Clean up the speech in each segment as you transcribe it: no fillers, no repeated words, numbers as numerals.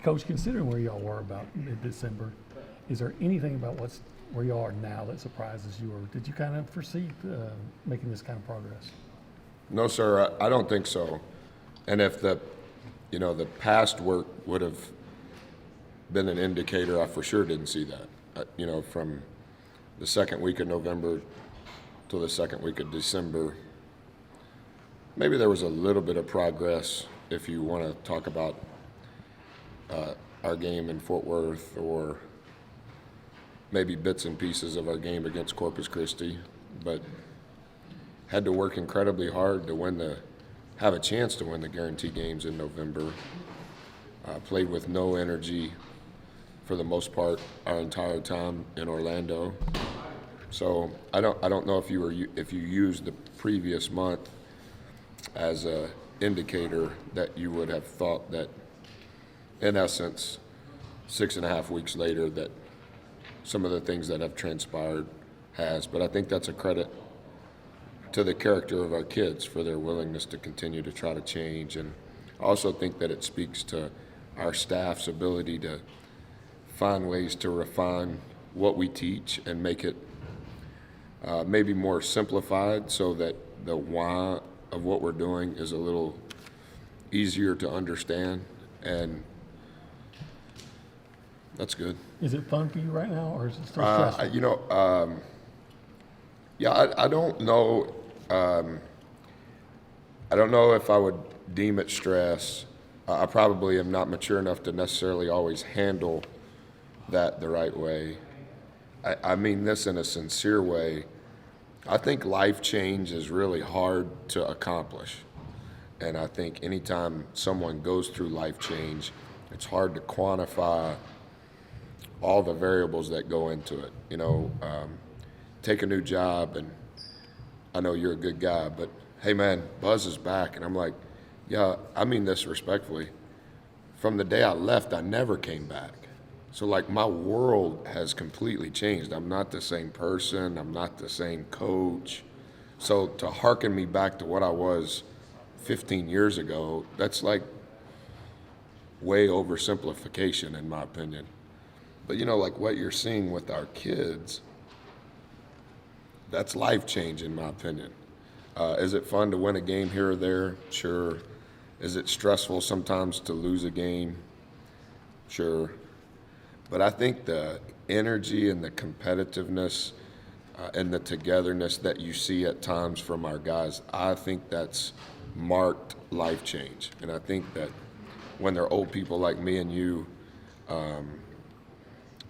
Coach, considering where y'all were about mid-December, is there anything about where y'all are now that surprises you, or did you kind of foresee making this kind of progress? No, sir, I don't think so. And if the past work would have been an indicator, I for sure didn't see that. From the second week of November to the second week of December, maybe there was a little bit of progress if you want to talk about our game in Fort Worth, or maybe bits and pieces of our game against Corpus Christi, but had to work incredibly hard to have a chance to win the guarantee games in November. Played with no energy for the most part our entire time in Orlando. So I don't know if you used the previous month as a indicator that you would have thought that, in essence, 6.5 weeks later, that some of the things that have transpired has. But I think that's a credit to the character of our kids for their willingness to continue to try to change. And I also think that it speaks to our staff's ability to find ways to refine what we teach and make it maybe more simplified, so that the why of what we're doing is a little easier to understand. And that's good. Is it fun for you right now, or is it still stressful? Yeah, I don't know. I don't know if I would deem it stress. I probably am not mature enough to necessarily always handle that the right way. I mean this in a sincere way. I think life change is really hard to accomplish. And I think anytime someone goes through life change, it's hard to quantify all the variables that go into it. Take a new job, and I know you're a good guy, but hey man, Buzz is back. And I'm like, yeah, I mean this respectfully. From the day I left, I never came back. So like my world has completely changed. I'm not the same person. I'm not the same coach. So to hearken me back to what I was 15 years ago, that's like way oversimplification in my opinion. But like what you're seeing with our kids, that's life change in my opinion. Is it fun to win a game here or there? Sure. Is it stressful sometimes to lose a game? Sure. But I think the energy and the competitiveness and the togetherness that you see at times from our guys, I think that's marked life change. And I think that when they're old people like me and you,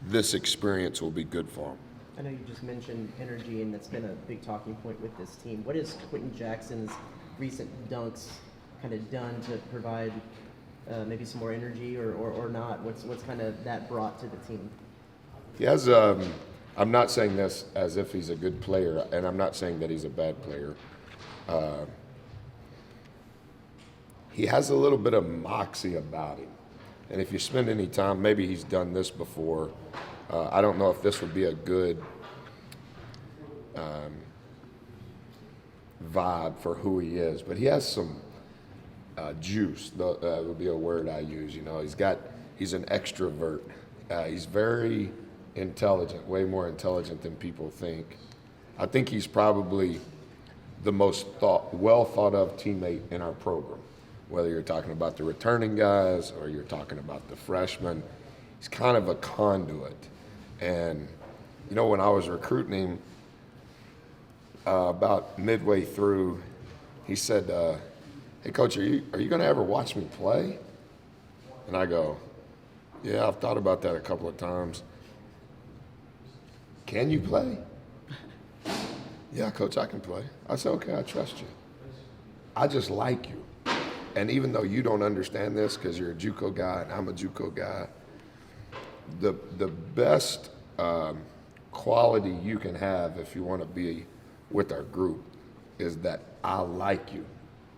this experience will be good for them. I know you just mentioned energy, and that's been a big talking point with this team. What has Quentin Jackson's recent dunks kind of done to provide maybe some more energy, or not? What's kind of that brought to the team? He has. I'm not saying this as if he's a good player, and I'm not saying that he's a bad player. He has a little bit of moxie about him, and if you spend any time, maybe he's done this before. I don't know if this would be a good vibe for who he is, but he has some juice. That would be a word I use. He's an extrovert. He's very intelligent, way more intelligent than people think. I think he's probably the most well thought of teammate in our program. Whether you're talking about the returning guys or you're talking about the freshmen, he's kind of a conduit. And when I was recruiting him, about midway through, he said, "Hey coach, are you going to ever watch me play?" And I go, "Yeah, I've thought about that a couple of times." "Can you play?" "Yeah, coach, I can play." I said, "Okay, I trust you. I just like you. And even though you don't understand this because you're a JUCO guy and I'm a JUCO guy, the best quality you can have if you want to be with our group is that I like you.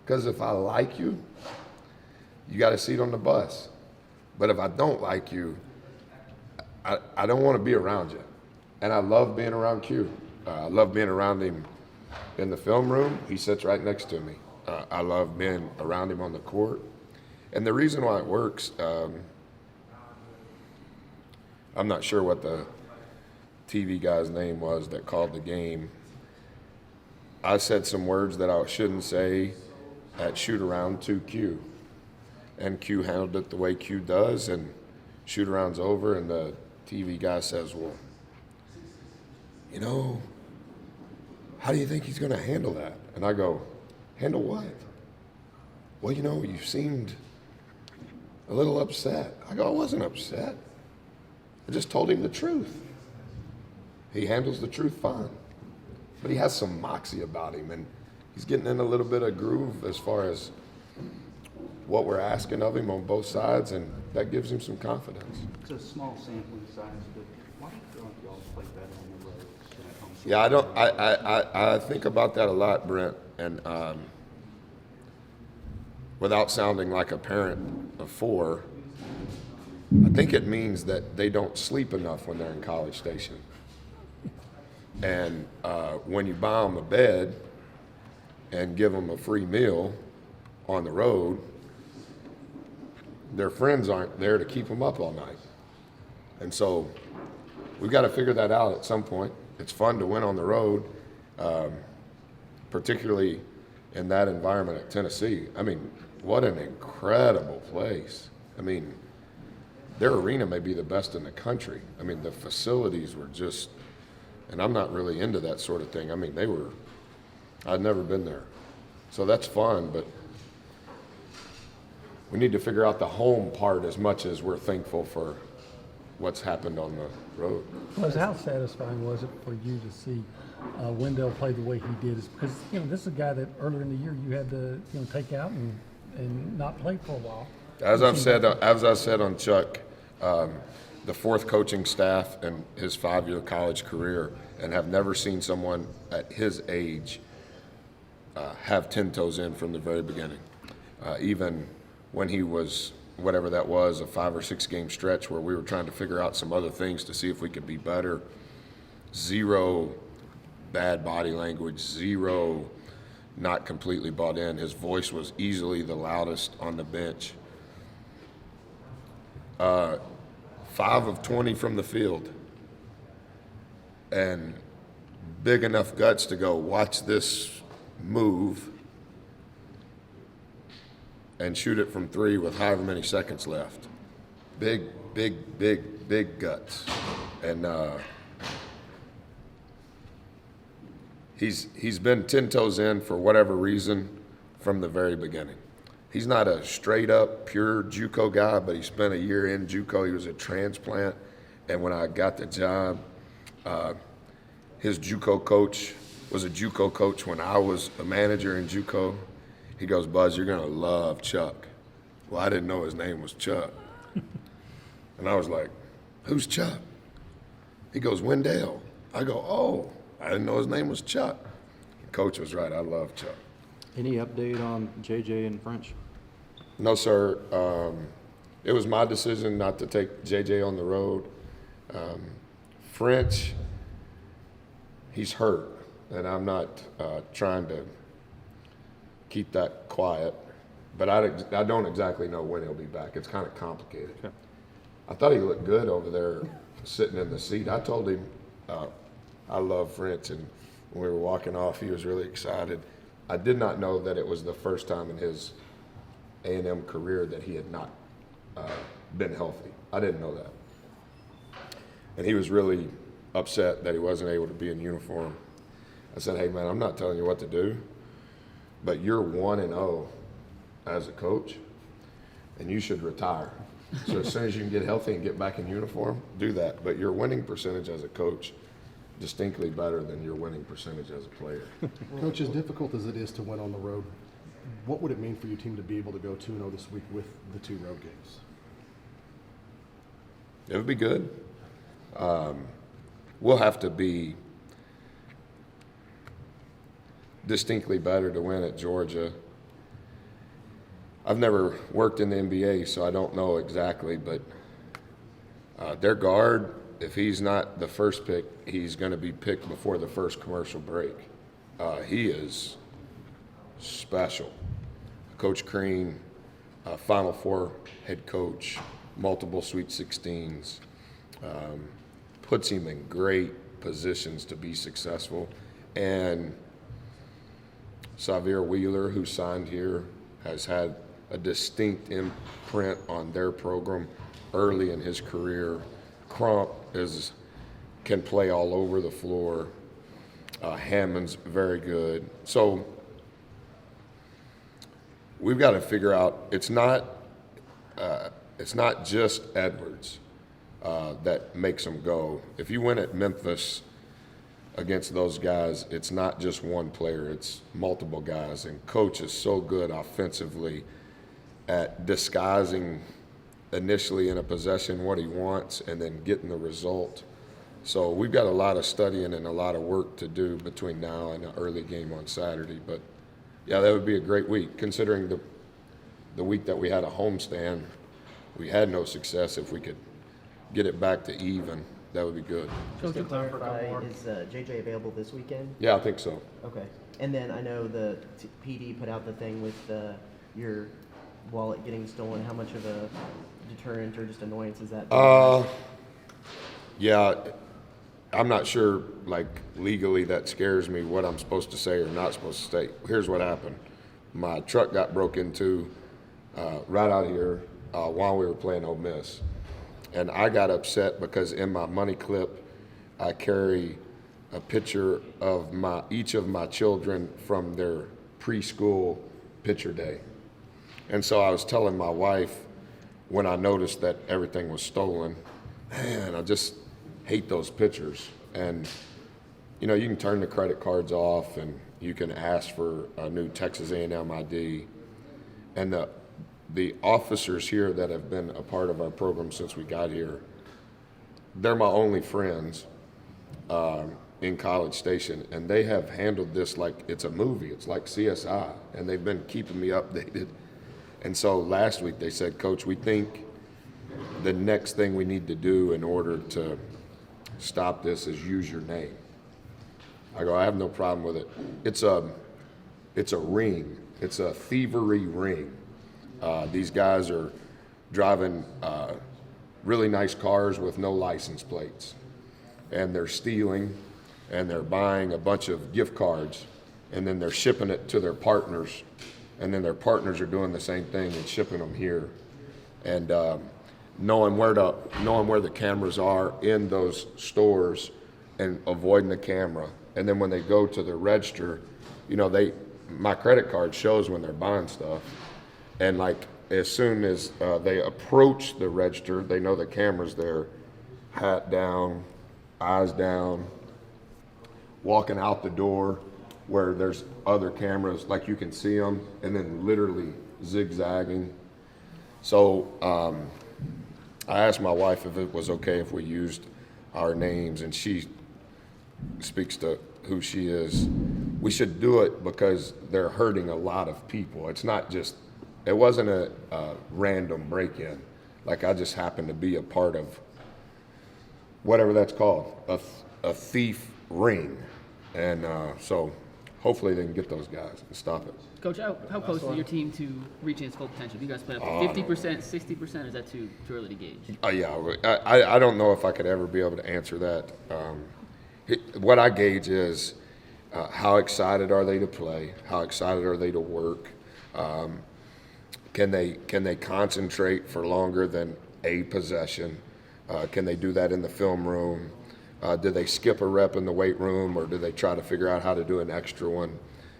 Because if I like you, you got a seat on the bus. But if I don't like you, I don't want to be around you. And I love being around Q. I love being around him in the film room. He sits right next to me. I love being around him on the court. And the reason why it works, I'm not sure what the TV guy's name was that called the game. I said some words that I shouldn't say at shoot around to Q. And Q handled it the way Q does, and shoot around's over, and the TV guy says, well, you know, how do you think he's going to handle that? And I go, handle what? Well, you know, you seemed a little upset. I go, I wasn't upset. I just told him the truth. He handles the truth fine. But he has some moxie about him, and he's getting in a little bit of groove as far as what we're asking of him on both sides, and that gives him some confidence. It's a small sampling size, but why do you feel like y'all play better on the road than at home? Yeah, I think about that a lot, Brent, and without sounding like a parent of 4, I think it means that they don't sleep enough when they're in College Station. And when you buy them a bed and give them a free meal on the road, their friends aren't there to keep them up all night. And so we've got to figure that out at some point. It's fun to win on the road, particularly in that environment at Tennessee. I mean, what an incredible place. I mean, their arena may be the best in the country. I mean, the facilities were just, and I'm not really into that sort of thing. I mean, I'd never been there. So that's fun, but we need to figure out the home part as much as we're thankful for what's happened on the road. Was how satisfying was it for you to see Wendell play the way he did? Is because this is a guy that earlier in the year you had to take out and not play for a while. As I said on Chuck, the 4th coaching staff in his 5-year college career, and have never seen someone at his age have 10 toes in from the very beginning. Even when he was, whatever that was, a 5 or 6 game stretch where we were trying to figure out some other things to see if we could be better. 0 bad body language, 0 not completely bought in. His voice was easily the loudest on the bench. 5 of 20 from the field. And big enough guts to go, watch this move and shoot it from 3 with however many seconds left. Big guts. And he's been 10 toes in for whatever reason from the very beginning. He's not a straight up pure JUCO guy, but he spent a year in JUCO. He was a transplant, and when I got the job, his JUCO coach was a JUCO coach when I was a manager in JUCO. He goes, Buzz, you're gonna love Chuck. Well, I didn't know his name was Chuck. And I was like, who's Chuck? He goes, Wendell. I go, oh, I didn't know his name was Chuck. Coach was right, I love Chuck. Any update on JJ and French? No, sir. It was my decision not to take JJ on the road. French, he's hurt, and I'm not trying to keep that quiet, but I don't exactly know when he'll be back. It's kind of complicated. Okay. I thought he looked good over there sitting in the seat. I told him I love French, and when we were walking off, he was really excited. I did not know that it was the first time in his A&M career that he had not been healthy. I didn't know that. And he was really upset that he wasn't able to be in uniform. I said, hey, man, I'm not telling you what to do, but you're 1-0 as a coach, and you should retire. So as soon as you can get healthy and get back in uniform, do that. But your winning percentage as a coach, distinctly better than your winning percentage as a player. Coach, as difficult as it is to win on the road, what would it mean for your team to be able to go 2-0 this week with the 2 road games? It would be good. We'll have to be distinctly better to win at Georgia. I've never worked in the NBA, so I don't know exactly, but their guard, if he's not the first pick, he's going to be picked before the first commercial break. He is special. Coach Crean Final Four head coach, multiple Sweet 16s, puts him in great positions to be successful. And Xavier Wheeler, who signed here, has had a distinct imprint on their program early in his career. Crump can play all over the floor. Hammond's very good. So we've got to figure out, it's not just Edwards that makes them go. If you win at Memphis against those guys, it's not just one player, it's multiple guys. And Coach is so good offensively at disguising initially in a possession what he wants and then getting the result. So we've got a lot of studying and a lot of work to do between now and the early game on Saturday. But yeah, that would be a great week, considering the week that we had a homestand. We had no success. If we could get it back to even, that would be good. Just to clarify, is JJ available this weekend? Yeah, I think so. Okay. And then I know the PD put out the thing with your wallet getting stolen. How much of a deterrent or just annoyance is that? Yeah, I'm not sure, like, legally that scares me what I'm supposed to say or not supposed to say. Here's what happened. My truck got broke into right out here while we were playing Ole Miss. And I got upset because in my money clip, I carry a picture of each of my children from their preschool picture day. And so I was telling my wife when I noticed that everything was stolen, man, I just hate those pictures. And, you know, you can turn the credit cards off and you can ask for a new Texas A&M ID. And the officers here that have been a part of our program since we got here, they're my only friends in College Station, and they have handled this like it's a movie. It's like CSI, and they've been keeping me updated. And so last week they said, Coach, we think the next thing we need to do in order to stop this is use your name. I go, I have no problem with it. It's a ring. It's a thievery ring. These guys are driving really nice cars with no license plates. And they're stealing, and they're buying a bunch of gift cards, and then they're shipping it to their partners. And then their partners are doing the same thing and shipping them here. And knowing where the cameras are in those stores and avoiding the camera. And then when they go to the register, you know, my credit card shows when they're buying stuff. And like as soon as they approach the register, they know the camera's there, hat down, eyes down, walking out the door where there's other cameras, like you can see them, and then literally zigzagging. So I asked my wife if it was okay if we used our names, and she speaks to who she is. We should do it because they're hurting a lot of people. It wasn't a random break-in. Like I just happened to be a part of whatever that's called, a thief ring. And so hopefully they can get those guys and stop it. Coach, how close is your team to reaching its full potential? Do you guys play up to 50%, 60%, or is that too early to gauge? Yeah, I don't know if I could ever be able to answer that. What I gauge is how excited are they to play? How excited are they to work? Can they concentrate for longer than a possession? Can they do that in the film room? Do they skip a rep in the weight room, or do they try to figure out how to do an extra one?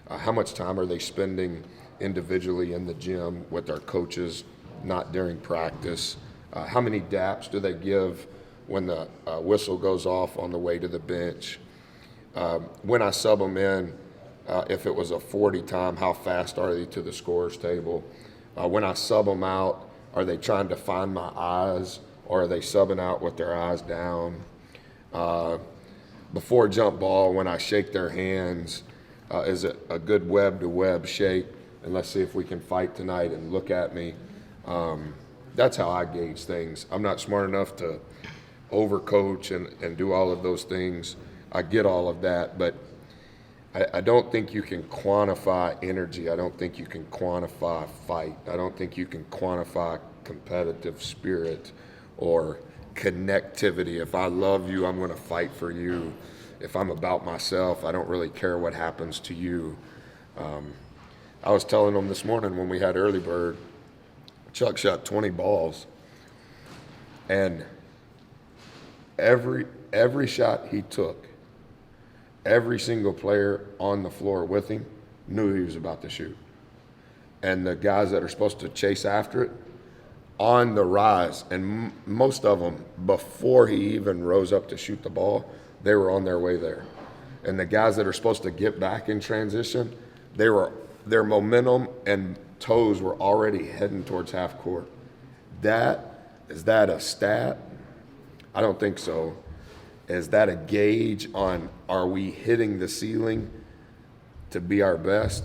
How much time are they spending individually in the gym with their coaches, not during practice? How many daps do they give when the whistle goes off on the way to the bench? When I sub them in, if it was a 40 time, how fast are they to the scorer's table? When I sub them out, are they trying to find my eyes, or are they subbing out with their eyes down? Before jump ball, when I shake their hands, is it a good web-to-web shake? And let's see if we can fight tonight and look at me. That's how I gauge things. I'm not smart enough to overcoach and do all of those things. I get all of that, but I don't think you can quantify energy. I don't think you can quantify fight. I don't think you can quantify competitive spirit or connectivity. If I love you, I'm going to fight for you. If I'm about myself, I don't really care what happens to you. I was telling them this morning when we had early bird, Chuck shot 20 balls, and every shot he took, every single player on the floor with him knew he was about to shoot. And the guys that are supposed to chase after it, on the rise, and most of them, before he even rose up to shoot the ball, they were on their way there. And the guys that are supposed to get back in transition, their momentum and toes were already heading towards half court. Is that a stat? I don't think so. Is that a gauge on, are we hitting the ceiling to be our best?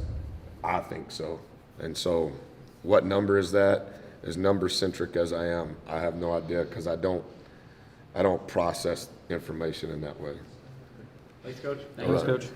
I think so. And so what number is that? As number centric as I am, I have no idea, because I don't process information in that way. Thanks, Coach. All right. Coach.